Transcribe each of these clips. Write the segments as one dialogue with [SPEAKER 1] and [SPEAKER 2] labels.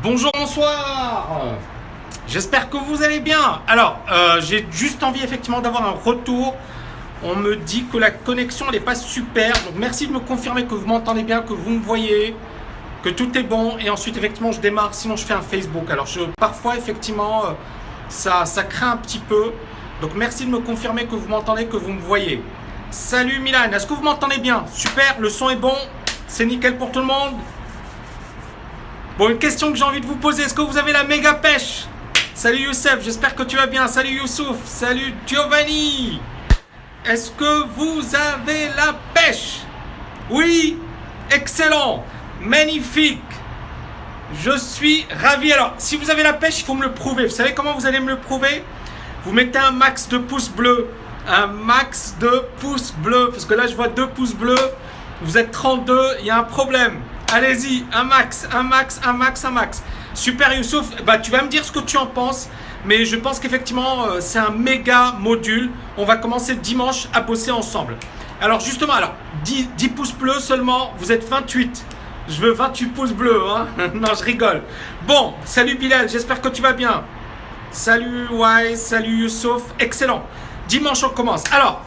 [SPEAKER 1] Bonjour, bonsoir. J'espère que vous allez bien. Alors, j'ai juste envie effectivement d'avoir un retour. On me dit que la connexion n'est pas super. Donc, merci de me confirmer que vous m'entendez bien, que vous me voyez, que tout est bon. Et ensuite, effectivement, je démarre. Sinon, je fais un Facebook. Alors, parfois, effectivement, ça craint un petit peu. Donc, merci de me confirmer que vous m'entendez, que vous me voyez. Salut Milan, est-ce que vous m'entendez bien? Super, le son est bon. C'est nickel pour tout le monde. Bon, une question que j'ai envie de vous poser, est-ce que vous avez la méga pêche? Salut Youssef, j'espère que tu vas bien. Salut Youssouf, salut Giovanni. Est-ce que vous avez la pêche? Oui, excellent, magnifique. Je suis ravi. Alors, si vous avez la pêche, il faut me le prouver. Vous savez comment vous allez me le prouver? Vous mettez un max de pouces bleus. Un max de pouces bleus. Parce que là, je vois 2 pouces bleus. Vous êtes 32, il y a un problème. Allez-y, un max, un max, un max, un max. Super Youssouf, bah, tu vas me dire ce que tu en penses. Mais je pense qu'effectivement, c'est un méga module. On va commencer dimanche à bosser ensemble. Alors justement, 10 pouces bleus seulement, vous êtes 28. Je veux 28 pouces bleus, hein. Non, je rigole. Bon, salut Bilal, j'espère que tu vas bien. Salut Wise, salut Youssouf, excellent. Dimanche, on commence. Alors,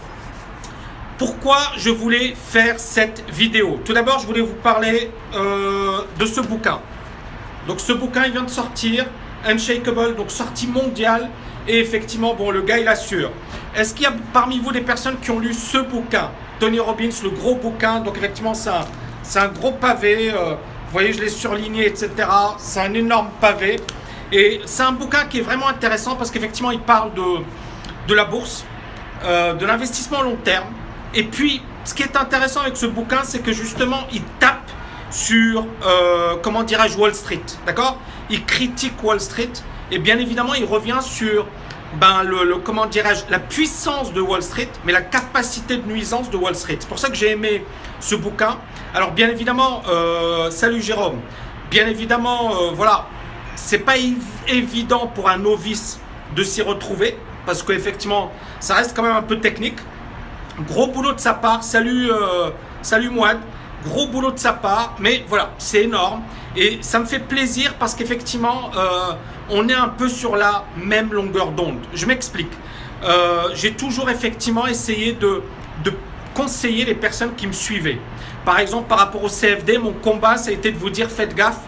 [SPEAKER 1] pourquoi je voulais faire cette vidéo? Tout d'abord, je voulais vous parler de ce bouquin. Donc, ce bouquin, il vient de sortir, Unshakable, donc sortie mondiale. Et effectivement, bon, le gars, il assure. Est-ce qu'il y a parmi vous des personnes qui ont lu ce bouquin? Tony Robbins, le gros bouquin. Donc, effectivement, c'est un gros pavé. Vous voyez, je l'ai surligné, etc. C'est un énorme pavé. Et c'est un bouquin qui est vraiment intéressant parce qu'effectivement, il parle de la bourse, de l'investissement long terme. Et puis, ce qui est intéressant avec ce bouquin, c'est que justement, il tape sur, comment dirais-je, Wall Street. D'accord? Il critique Wall Street. Et bien évidemment, il revient sur, comment dirais-je, la puissance de Wall Street, mais la capacité de nuisance de Wall Street. C'est pour ça que j'ai aimé ce bouquin. Alors, bien évidemment, salut Jérôme. Bien évidemment, voilà, c'est pas évident pour un novice de s'y retrouver, parce qu'effectivement, ça reste quand même un peu technique. Gros boulot de sa part, salut Mouad, gros boulot de sa part, mais voilà, c'est énorme et ça me fait plaisir parce qu'effectivement, on est un peu sur la même longueur d'onde. Je m'explique. J'ai toujours effectivement essayé de conseiller les personnes qui me suivaient. Par exemple, par rapport au CFD, mon combat, ça a été de vous dire, faites gaffe,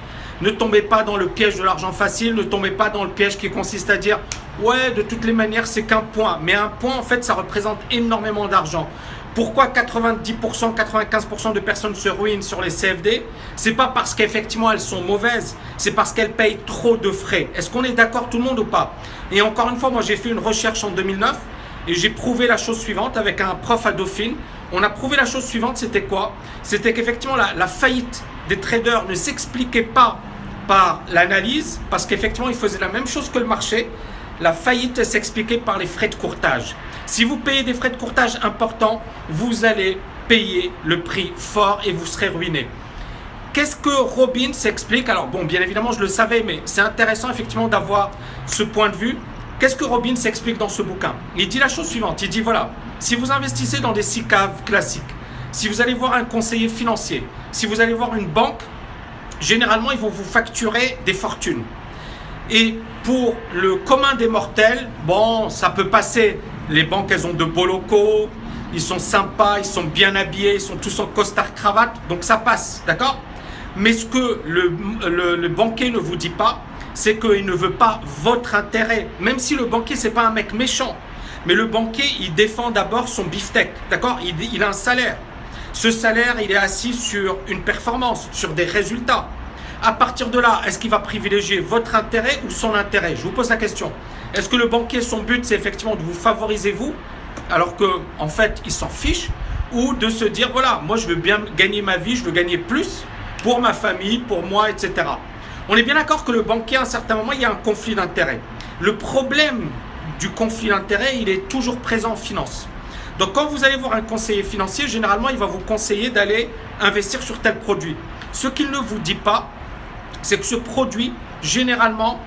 [SPEAKER 1] ne tombez pas dans le piège de l'argent facile, ne tombez pas dans le piège qui consiste à dire ouais, de toutes les manières, c'est qu'un point. Mais un point, en fait, ça représente énormément d'argent. Pourquoi 90%, 95% de personnes se ruinent sur les CFD? C'est pas parce qu'effectivement elles sont mauvaises, c'est parce qu'elles payent trop de frais. Est-ce qu'on est d'accord tout le monde ou pas? Et encore une fois, moi j'ai fait une recherche en 2009 et j'ai prouvé la chose suivante avec un prof à Dauphine. On a prouvé la chose suivante, c'était quoi? C'était qu'effectivement la faillite des traders ne s'expliquait pas par l'analyse, parce qu'effectivement ils faisaient la même chose que le marché. La faillite s'expliquait par les frais de courtage. Si vous payez des frais de courtage importants, vous allez payer le prix fort et vous serez ruiné. Qu'est-ce que Robbins explique? Alors bon, bien évidemment, je le savais, mais c'est intéressant effectivement d'avoir ce point de vue. Qu'est-ce que Robbins explique dans ce bouquin? Il dit la chose suivante, il dit voilà, si vous investissez dans des SICAV classiques, si vous allez voir un conseiller financier, si vous allez voir une banque, généralement, ils vont vous facturer des fortunes. Et pour le commun des mortels, bon, ça peut passer. Les banques, elles ont de beaux locaux, ils sont sympas, ils sont bien habillés, ils sont tous en costard-cravate, donc ça passe, d'accord? Mais ce que le banquier ne vous dit pas, c'est qu'il ne veut pas votre intérêt. Même si le banquier, c'est pas un mec méchant, mais le banquier, il défend d'abord son beefsteak, d'accord? Il a un salaire. Ce salaire, il est assis sur une performance, sur des résultats. À partir de là, est-ce qu'il va privilégier votre intérêt ou son intérêt? Je vous pose la question. Est-ce que le banquier, son but, c'est effectivement de vous favoriser vous, alors qu'en fait, il s'en fiche, ou de se dire, voilà, moi, je veux bien gagner ma vie, je veux gagner plus pour ma famille, pour moi, etc. On est bien d'accord que le banquier, à un certain moment, il y a un conflit d'intérêt. Le problème du conflit d'intérêt, il est toujours présent en finance. Donc, quand vous allez voir un conseiller financier, généralement, il va vous conseiller d'aller investir sur tel produit. Ce qu'il ne vous dit pas, c'est que ce produit, généralement,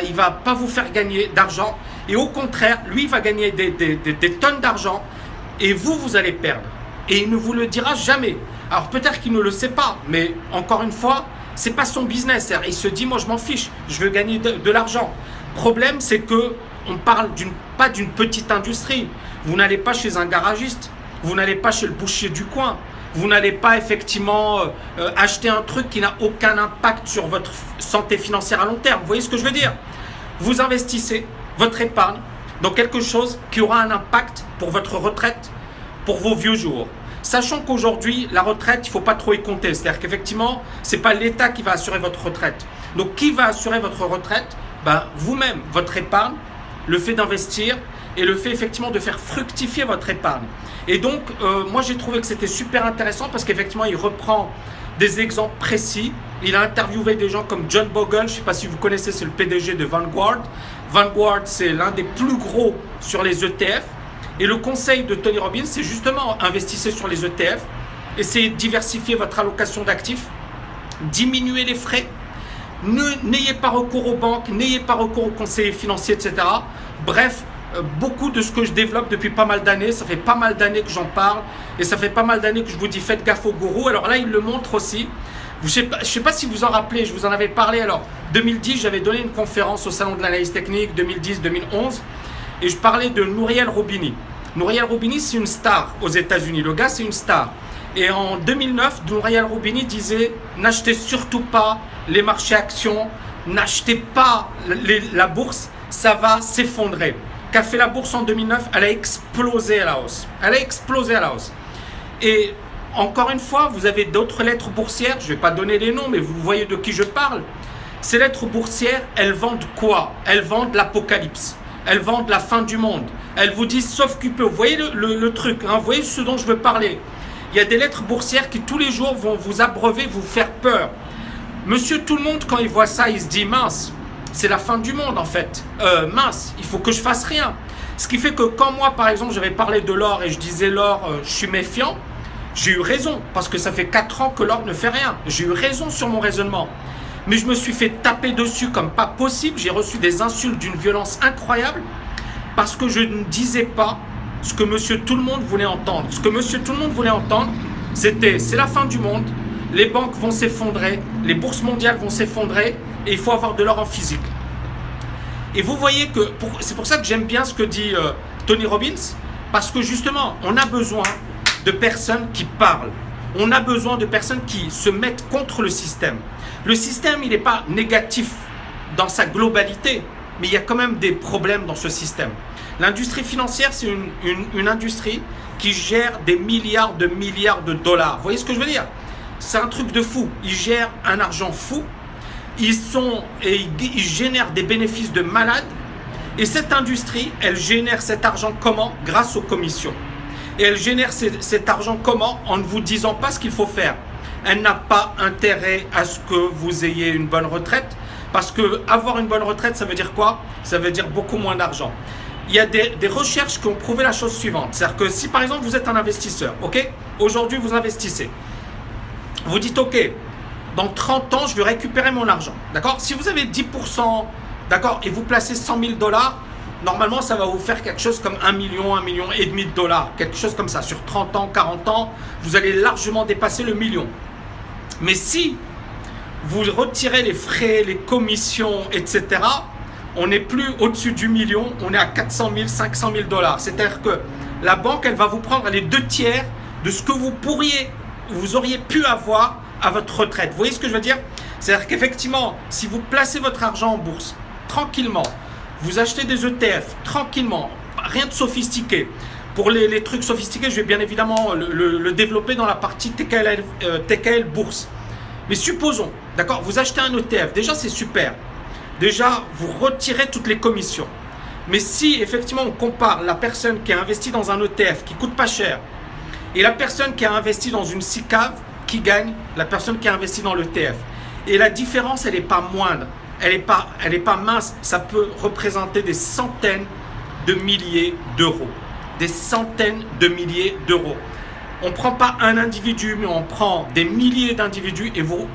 [SPEAKER 1] il ne va pas vous faire gagner d'argent. Et au contraire, lui, il va gagner des tonnes d'argent et vous allez perdre. Et il ne vous le dira jamais. Alors peut-être qu'il ne le sait pas, mais encore une fois, c'est pas son business. Il se dit, moi je m'en fiche, je veux gagner de l'argent. Problème, c'est que on parle pas d'une petite industrie. Vous n'allez pas chez un garagiste, vous n'allez pas chez le boucher du coin, vous n'allez pas effectivement acheter un truc qui n'a aucun impact sur votre santé financière à long terme. Vous voyez ce que je veux dire? Vous investissez votre épargne dans quelque chose qui aura un impact pour votre retraite, pour vos vieux jours. Sachant qu'aujourd'hui, la retraite, il ne faut pas trop y compter. C'est-à-dire qu'effectivement, ce n'est pas l'État qui va assurer votre retraite. Donc, qui va assurer votre retraite? Vous-même, votre épargne, le fait d'investir et le fait effectivement de faire fructifier votre épargne. Et donc, moi, j'ai trouvé que c'était super intéressant parce qu'effectivement, il reprend des exemples précis. Il a interviewé des gens comme John Bogle, je ne sais pas si vous connaissez, c'est le PDG de Vanguard. Vanguard, c'est l'un des plus gros sur les ETF. Et le conseil de Tony Robbins, c'est justement investissez sur les ETF, essayez de diversifier votre allocation d'actifs, diminuer les frais, n'ayez pas recours aux banques, n'ayez pas recours aux conseillers financiers, etc. Bref, beaucoup de ce que je développe depuis pas mal d'années, ça fait pas mal d'années que j'en parle, et ça fait pas mal d'années que je vous dis faites gaffe aux gourous. Alors là, il le montre aussi. Je ne sais pas si vous en rappelez, je vous en avais parlé. Alors, 2010, j'avais donné une conférence au Salon de l'analyse technique, 2010-2011. Et je parlais de Nouriel Roubini. Nouriel Roubini, c'est une star aux États-Unis. Le gars, c'est une star. Et en 2009, Nouriel Roubini disait « N'achetez surtout pas les marchés actions, n'achetez pas la bourse, ça va s'effondrer. » Qu'a fait la bourse en 2009? Elle a explosé à la hausse. Elle a explosé à la hausse. Et encore une fois, vous avez d'autres lettres boursières. Je ne vais pas donner les noms, mais vous voyez de qui je parle. Ces lettres boursières, elles vendent quoi? Elles vendent l'apocalypse. Elles vendent la fin du monde. Elles vous disent sauf que vous voyez le truc, hein, vous voyez ce dont je veux parler. Il y a des lettres boursières qui tous les jours vont vous abreuver, vous faire peur. Monsieur tout le monde, quand il voit ça, il se dit mince, c'est la fin du monde en fait. Mince, il faut que je fasse rien. Ce qui fait que quand moi par exemple j'avais parlé de l'or et je disais l'or, je suis méfiant, j'ai eu raison parce que ça fait 4 ans que l'or ne fait rien. J'ai eu raison sur mon raisonnement. Mais je me suis fait taper dessus comme pas possible. J'ai reçu des insultes d'une violence incroyable parce que je ne disais pas ce que monsieur tout le monde voulait entendre. Ce que monsieur tout le monde voulait entendre, c'était c'est la fin du monde, les banques vont s'effondrer, les bourses mondiales vont s'effondrer et il faut avoir de l'or en physique. Et vous voyez que c'est pour ça que j'aime bien ce que dit Tony Robbins, parce que justement, on a besoin de personnes qui parlent. On a besoin de personnes qui se mettent contre le système. Le système, il n'est pas négatif dans sa globalité, mais il y a quand même des problèmes dans ce système. L'industrie financière, c'est une industrie qui gère des milliards de dollars. Vous voyez ce que je veux dire? C'est un truc de fou. Ils gèrent un argent fou. Ils génèrent des bénéfices de malades. Et cette industrie, elle génère cet argent comment? Grâce aux commissions. Et elle génère cet argent comment? En ne vous disant pas ce qu'il faut faire. Elle n'a pas intérêt à ce que vous ayez une bonne retraite. Parce que avoir une bonne retraite, ça veut dire quoi? Ça veut dire beaucoup moins d'argent. Il y a des recherches qui ont prouvé la chose suivante. C'est-à-dire que si par exemple vous êtes un investisseur, ok? Aujourd'hui vous investissez. Vous dites ok, dans 30 ans je vais récupérer mon argent. D'accord? Si vous avez 10%, d'accord, et vous placez 100 000 $, normalement ça va vous faire quelque chose comme 1 million, 1,5 million de dollars. Quelque chose comme ça. Sur 30 ans, 40 ans, vous allez largement dépasser le million. Mais si vous retirez les frais, les commissions, etc., on n'est plus au-dessus du million, on est à 400 000, 500 000 $. C'est-à-dire que la banque, elle va vous prendre les 2/3 de ce que vous auriez pu avoir à votre retraite. Vous voyez ce que je veux dire? C'est-à-dire qu'effectivement, si vous placez votre argent en bourse tranquillement, vous achetez des ETF tranquillement, rien de sophistiqué. Pour les trucs sophistiqués, je vais bien évidemment le développer dans la partie TKL bourse. Mais supposons, d'accord, vous achetez un ETF, déjà c'est super. Déjà, vous retirez toutes les commissions. Mais si effectivement on compare la personne qui a investi dans un ETF qui coûte pas cher et la personne qui a investi dans une SICAV qui gagne, la personne qui a investi dans l'ETF. Et la différence, elle n'est pas moindre, elle est pas mince, ça peut représenter des centaines de milliers d'euros. Des centaines de milliers d'euros. On ne prend pas un individu, mais on prend des milliers d'individus et vous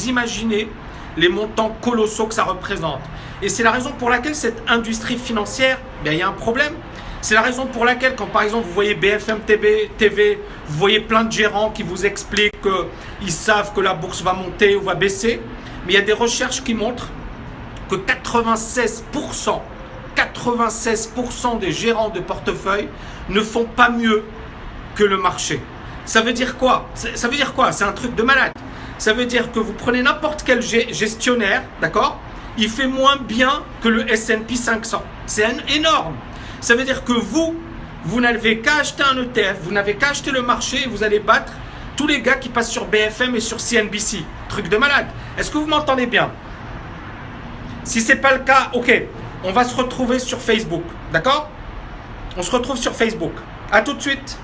[SPEAKER 1] imaginez les montants colossaux que ça représente. Et c'est la raison pour laquelle cette industrie financière, il y a un problème. C'est la raison pour laquelle, quand par exemple vous voyez BFM TV, vous voyez plein de gérants qui vous expliquent qu'ils savent que la bourse va monter ou va baisser, mais il y a des recherches qui montrent que 96% des gérants de portefeuille ne font pas mieux que le marché. Ça veut dire quoi? Ça veut dire quoi? C'est un truc de malade. Ça veut dire que vous prenez n'importe quel gestionnaire, d'accord? Il fait moins bien que le S&P 500. C'est énorme. Ça veut dire que vous n'avez qu'à acheter un ETF, vous n'avez qu'à acheter le marché et vous allez battre tous les gars qui passent sur BFM et sur CNBC. Truc de malade. Est-ce que vous m'entendez bien? Si ce n'est pas le cas, ok, on va se retrouver sur Facebook. D'accord? On se retrouve sur Facebook. À tout de suite.